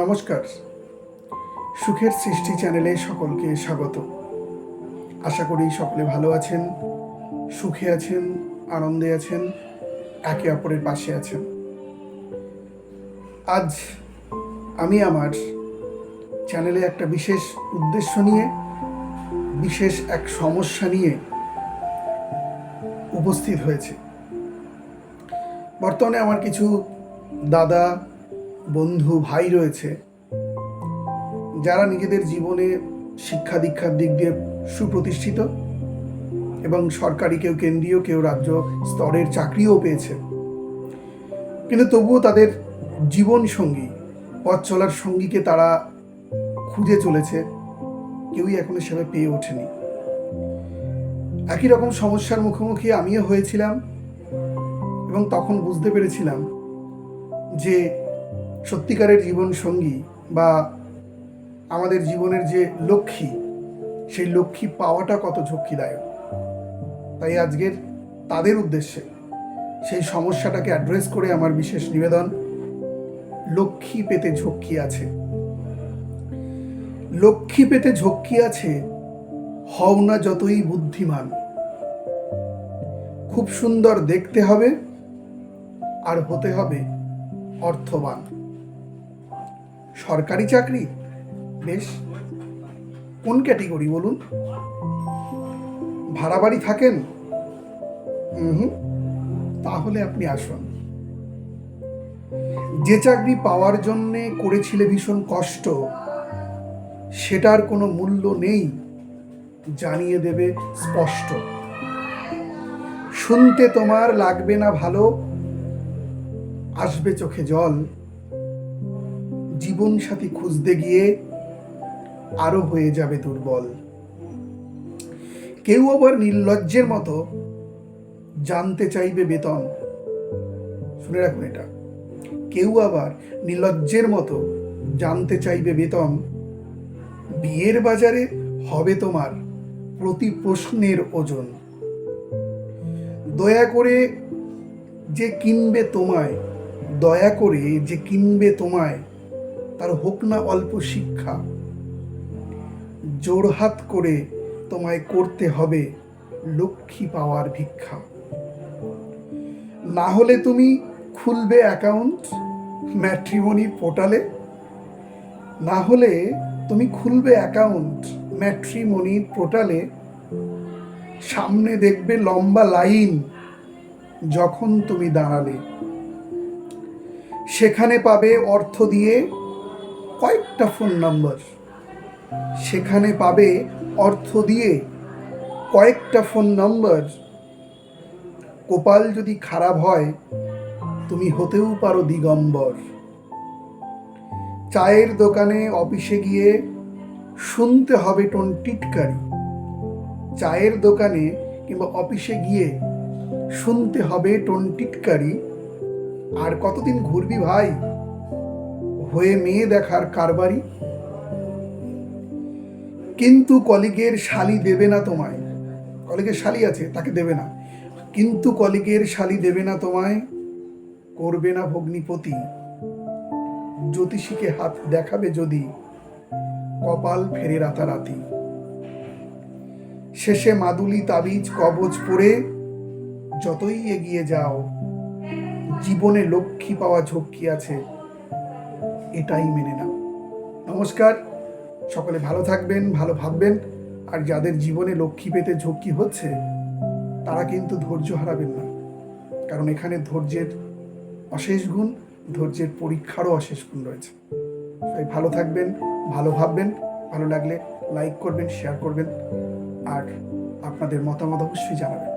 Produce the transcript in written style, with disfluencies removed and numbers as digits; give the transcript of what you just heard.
নমস্কার। সুখের সৃষ্টি চ্যানেলে সকলকে স্বাগত। আশা করি সকলে ভালো আছেন, সুখে আছেন, আনন্দে আছেন, একে অপরের পাশে আছেন। আজ আমি আমার চ্যানেলে একটা বিশেষ উদ্দেশ্য নিয়ে, বিশেষ এক সমস্যা নিয়ে উপস্থিত হয়েছে। বর্তমানে আমার কিছু দাদা, বন্ধু, ভাই রয়েছে যারা নিজেদের জীবনে শিক্ষা দীক্ষার দিক দিয়ে সুপ্রতিষ্ঠিত এবং সরকারি, কেউ কেন্দ্রীয়, কেউ রাজ্য স্তরের চাকরিও পেয়েছে, কিন্তু তবুও তাদের জীবন সঙ্গী, পথ চলার সঙ্গীকে তারা খুঁজে চলেছে, কেউই এখনো সেভাবে পেয়ে ওঠেনি। একই রকম সমস্যার মুখোমুখি আমিও হয়েছিলাম এবং তখন বুঝতে পেরেছিলাম যে সত্যিকারের জীবন সঙ্গী বা আমাদের জীবনের যে লক্ষ্মী, সেই লক্ষ্মী পাওয়াটা কত ঝক্কিদায়ক। তাই আজকের তাদের উদ্দেশ্যে সেই সমস্যাটাকে অ্যাড্রেস করে আমার বিশেষ নিবেদন, লক্ষ্মী পেতে ঝক্কি আছে। লক্ষ্মী পেতে ঝক্কি আছে, হও না যতই বুদ্ধিমান। খুব সুন্দর দেখতে হবে আর হতে হবে অর্থবান। সরকারি চাকরি বেশ, কোন ক্যাটেগরি বলুন? ভাড়া বাড়ি থাকেন? তাহলে আপনি আসুন। যে চাকরি পাওয়ার জন্যে করেছিলে ভীষণ কষ্ট, সেটার কোনো মূল্য নেই, জানিয়ে দেবে স্পষ্ট। শুনতে তোমার লাগবে না ভালো, আসবে চোখে জল। জীবন সাথী খুঁজতে গিয়ে আরো হয়ে যাবে দুর্বল। কেউ আবার নির্লজ্জের মতো জানতে চাইবে বেতন। শুনে রাখুন এটা, কেউ আবার নির্লজ্জের মতো জানতে চাইবে বেতন। বিয়ের বাজারে হবে তোমার প্রতি প্রশ্নের ওজন। দয়া করে যে কিনবে তোমায়, দয়া করে যে কিনবে তোমায়, তার হোক না অল্প শিক্ষা। জোড়হাত করে তোমায় করতে হবে লক্ষ্মী পাওয়ার ভিক্ষা। না হলে তুমি খুলবে অ্যাকাউন্ট ম্যাট্রিমনি পোর্টালে, না হলে তুমি খুলবে অ্যাকাউন্ট ম্যাট্রিমনি পোর্টালে। সামনে দেখবে লম্বা লাইন যখন তুমি দাঁড়ালে। সেখানে পাবে অর্থ দিয়ে কয়েকটা ফোন নাম্বার, সেখানে পাবে অর্থ দিয়ে কয়েকটা ফোন নাম্বার। কপাল যদি খারাপ হয়, তুমি হতেও পারো দিগম্বর। চায়ের দোকানে, অফিসে গিয়ে শুনতে হবে টোন টিটকারি। চায়ের দোকানে কিংবা অফিসে গিয়ে শুনতে হবে টোন টিটকারি। আর কতদিন ঘুরবি ভাই হয়ে মেয়ে দেখার কারবারি? কিন্তু কলিগের শালি দেবে না তোমায়। কলিগের শালি আছে, তাকে দেবে না, কিন্তু কলিগের শালি দেবে না তোমায়। করবে না ভগ্নিপতি। জ্যোতিষীকে হাত দেখাবে যদি, কপাল ফেরে রাতারাতি। শেষে মাদুলি তাবিজ কবজ পড়ে যতই এগিয়ে যাও, জীবনে লক্ষ্মী পাওয়া ঝক্কি আছে, এটাই মেনে নাও। নমস্কার, সকলে ভালো থাকবেন, ভালো ভাববেন। আর যাদের জীবনে লক্ষ্মী পেতে ঝক্কি হচ্ছে, তারা কিন্তু ধৈর্য হারাবেন না, কারণ এখানে ধৈর্যের অশেষ গুণ, ধৈর্যের পরীক্ষারও অশেষ গুণ রয়েছে। তাই ভালো থাকবেন, ভালো ভাববেন। ভালো লাগলে লাইক করবেন, শেয়ার করবেন, আর আপনাদের মতামত অবশ্যই জানাবেন।